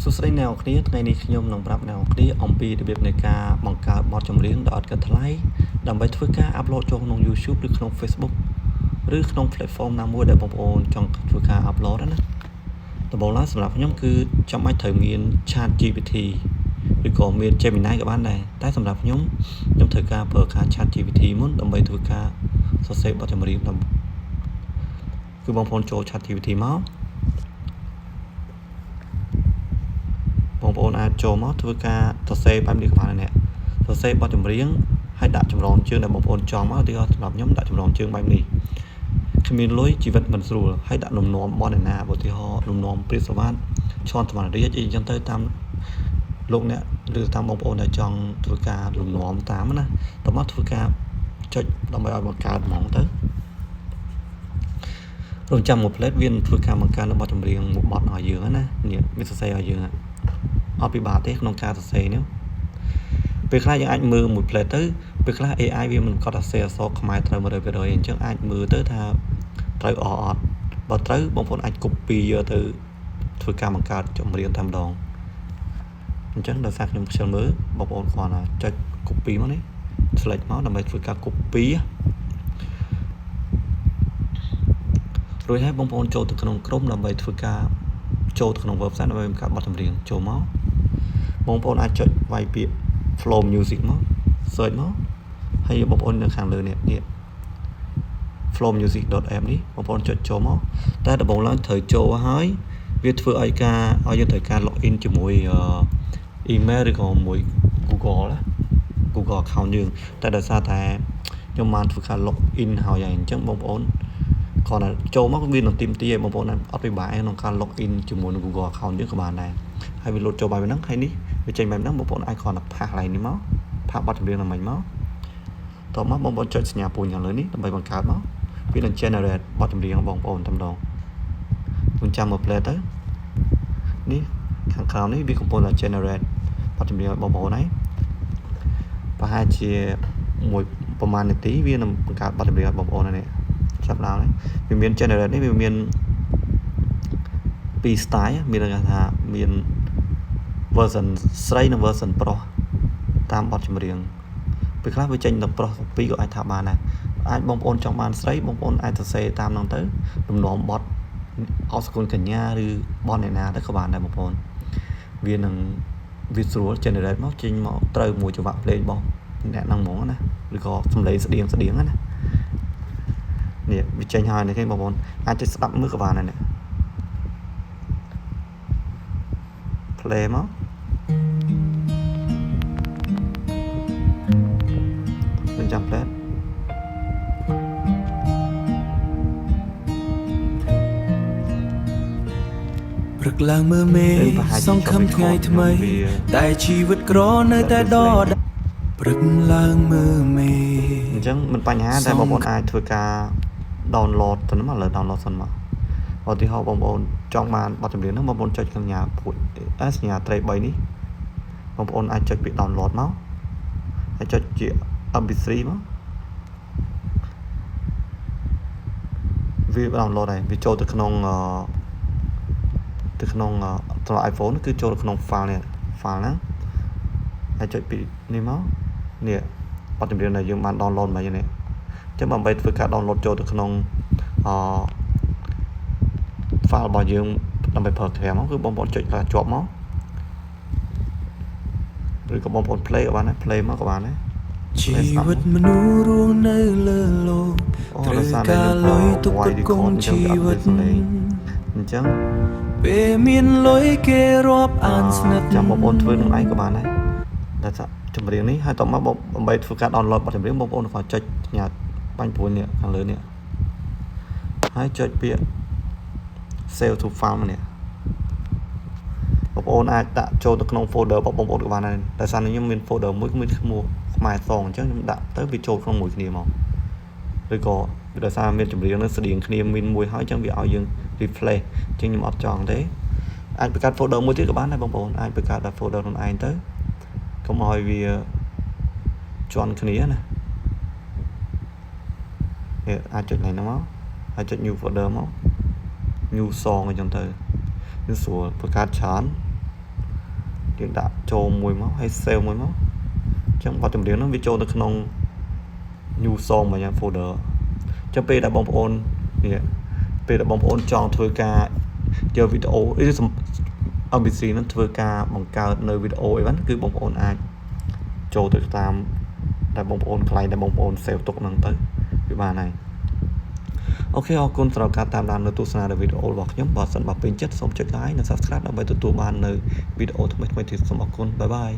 សួស្តីអ្នកនរគ្នាថ្ងៃនេះខ្ញុំនឹងប្រាប់អ្នកនរគ្នាអំពីរបៀបនៃការបង្កើតបទចម្រៀងដោយអត់គិតថ្លៃដើម្បីធ្វើការអាប់ឡូតចូលក្នុង YouTube ឬក្នុង Facebook ឬក្នុង platform ណាមួយដែលបងប្អូនចង់ធ្វើការអាប់ឡូតណាដំបូងឡើយសម្រាប់ខ្ញុំគឺចាំបាច់ត្រូវមាន ChatGPT ឬក៏មាន Gemini ក៏បានដែរតែសម្រាប់ខ្ញុំត្រូវការប្រើការ ChatGPT មុនដើម្បីធ្វើការសរសេរបទចម្រៀងគឺបងប្អូនចូល ChatGPT មកបងប្អូនអាចចូលមកធ្វើការសរសេរបែបនេះក៏បានដែរសរសេរបទចម្រៀងហើយដាក់ចម្រងជើងដែលបងប្អូនចង់មកឧទាហរណ៍សម្រាប់ខ្ញុំដាក់ចម្រងជើងបែបនេះគ្មានលុយជីវិតមិនស្រួលហើយដាក់លំនាំបទណាឧទាហរណ៍លំនាំព្រាបសវត្ថឈន់សមត្ថរាជអីចឹងទៅតាមលោកអ្នកឬតាមបងប្អូនដែលចង់ធ្វើការលំនាំតាមណាតោះមកធ្វើការចុចដើម្បីឲ្យបង្កើតហ្មងទៅរងចាំមួយផ្លេតវាធ្វើការបង្កើតនៅបទចម្រៀងមួយបទឲ្យយើងណានេះវាសរសេរឲ្យយើងអត់ពិបាកទេក្នុងការសរសេរនេះពេលខ្លះយើងអាចមើលមួយផ្លេតទៅពេលខ្លះ AI វាមិនគាត់ថាសេអក្សរខ្មែរត្រូវ 100% អញ្ចឹងអាចមើលទៅថាត្រូវអត់បើត្រូវបងប្អូនអាច copy យកទៅធ្វើការបង្កើតចម្រៀងតែម្ដងអញ្ចឹងដោយសារខ្ញុំខ្ជិលមើលបងប្អូនគ្រាន់តែចុច copy មកនេះ select មកដើម្បីធ្វើការ copy រួចហើយបងប្អូនចូលទៅក្នុងក្រុមដើម្បីធ្វើការចូលទៅក្នុង website ដើម្បីបង្កើតបទចម្រៀងចូលមកបងប្អូនអាចចុចវាយពាក្យ flow music មក search មកហើយបងប្អូននៅខាងលើនេះ flowmusic.app នេះបងប្អូនចុចចូលមកតែដំបូងឡើងត្រូវចូលហើយវាធ្វើឲ្យយើងត្រូវការ login ជាមួយ email ឬក៏មួយ Google account យើងតែដោយសារតែខ្ញុំបានធ្វើការ login ហើយអញ្ចឹងបងប្អូនគ្រាន់តែចូលមកវានឹងទីមទីឲ្យបងប្អូនអត់ពិបាកក្នុងការ login ជាមួយនឹង Google account យើងក៏បានដែរហើយវាលោតចូលបែបហ្នឹងហើយនេះវាចេញបែបហ្នឹងបងប្អូនអាចគ្រាន់តែផាសកន្លែងនេះមកផាសបទចម្រៀងឡើងមិញមកតោះមកបងប្អូនចុចសញ្ញាពូនខាងលើនេះដើម្បីបង្កើតមកវានឹង generate បទចម្រៀងបងប្អូនតែម្ដងខ្ញុំចាំមក play ទៅនេះខាងក្រោមនេះវាកំពុងតែ generate បទចម្រៀងឲ្យបងប្អូនហើយប្រហែលជាមួយប្រហែលនាទីវានឹងបង្កើតបទចម្រៀងឲ្យបងប្អូននេះចាប់ឡើងហើយវាមាន generate នេះវាមាន2 style មានន័យថាមាន version ស្រីនិង version ប្រុសតាមបទចម្រៀងពេលខ្លះវាចេញតែប្រុសពីរក៏អាចថាបានដែរអាចបងប្អូនចង់បានស្រីបងប្អូនអាចសរសេរតាមហ្នឹងទៅលំនាំបទអសគុណកញ្ញាឬបទអ្នកណាទៅក៏បានដែរបងប្អូនវានឹងវាស្រួល generate មកចេញមកត្រូវមួយចង្វាក់ភ្លេងរបស់អ្នកហ្នឹងហ្មងណាឬក៏សំឡេងស្តៀងណានេះវាចេញហើយនេះបងប្អូនអាចទៅស្ដាប់មើលក៏បានដែរនេះ play មកចាំផ្លែព្រឹកឡើងមើលមេសង្ឃឹមថ្ងៃថ្មីតែជីវិតក្រនៅតែដដែលព្រឹកឡើងមើលមេអញ្ចឹងមិនបញ្ហាតែបងប្អូនអាចធ្វើការ download ទៅមកលើ download សិនមកឧទាហរណ៍បងប្អូនចង់បានបទចម្រៀងហ្នឹងបងប្អូនចុចសញ្ញាពួយសញ្ញាត្រី3នេះបងប្អូនអាចចុចពាក្យ download មកហើយចុចជា MP3 មកវា download ហើយវាចូលទៅក្នុងត្រង់ iPhone គឺចូលទៅក្នុង file នេះ file ហ្នឹងហើយចុចពីនេះមកនេះបទចម្រៀងដែលយើងបាន download មកនេះអញ្ចឹងដើម្បីធ្វើការ download ចូលទៅក្នុងfile របស់យើងដើម្បីប្រើក្រែមមកគឺបងប្អូនចុចការជាប់មកឬក៏បងប្អូន play ក៏បានដែរ play មកក៏បានដែរជីវិតមនុស្សរស់នៅលើលោកត្រូវការលុយទុកកត់គង់ជីវិតអញ្ចឹងពេលមានលុយគេរាប់អានស្និទ្ធចាំបងប្អូនធ្វើនឹងឯងក៏បានដែរតែចម្រៀងនេះហើយតមកដើម្បីធ្វើការ download បទចម្រៀងបងប្អូនគាត់ចុចញ៉ាំបាញ់ព្រួយនេះខាងលើនេះហើយចុចពាក្យ save to file នេះបងប្អូនអាចដាក់ចូលទៅក្នុង folder របស់បងប្អូនក៏បានដែរតែសារខ្ញុំមាន folder មួយមានឈ្មោះខ្មែរសងអញ្ចឹងខ្ញុំដាក់ទៅវាចូលក្នុងមួយគ្នាមកឬក៏ដោយសារមានចម្រៀងនឹងស្តៀងគ្នាមានមួយហើយអញ្ចឹងវាឲ្យយើង replace អញ្ចឹងខ្ញុំអត់ចង់ទេអាចបង្កើត folder មួយទៀតក៏បានដែរបងប្អូនអាចបង្កើតតែ folder ខ្លួនឯងទៅកុំឲ្យវាជាន់គ្នាណាអាចចុចឡើងហ្នឹងមកហើយចុច new folder មក new song អញ្ចឹងទៅវាស្រួលបង្កើតច្រើន យើងដាក់ចូលមួយមកហើយ save មួយមកអញ្ចឹងបទចម្រៀងហ្នឹងវាចូលទៅក្នុង new song មកយ៉ាង folder អញ្ចឹងពេលដែលបងប្អូននេះពេលដែលបងប្អូនចង់ធ្វើការយកវីដេអូMPC ហ្នឹងធ្វើការបង្កើតនៅវីដេអូអីហ្នឹងគឺបងប្អូនអាចចូលទៅតាមដែលបងប្អូនកន្លែងដែលបងប្អូន save ទុកហ្នឹងទៅវាបានហើយអូខេអរគុណសម្រាប់ការតាមដាននៅទស្សនានៃវីដេអូរបស់ខ្ញុំបើសិនបើពេញចិត្តសូមចុច like និង subscribe ដើម្បីទទួលបាននៅវីដេអូថ្មីៗទៀតសូមអរគុណបាយបាយ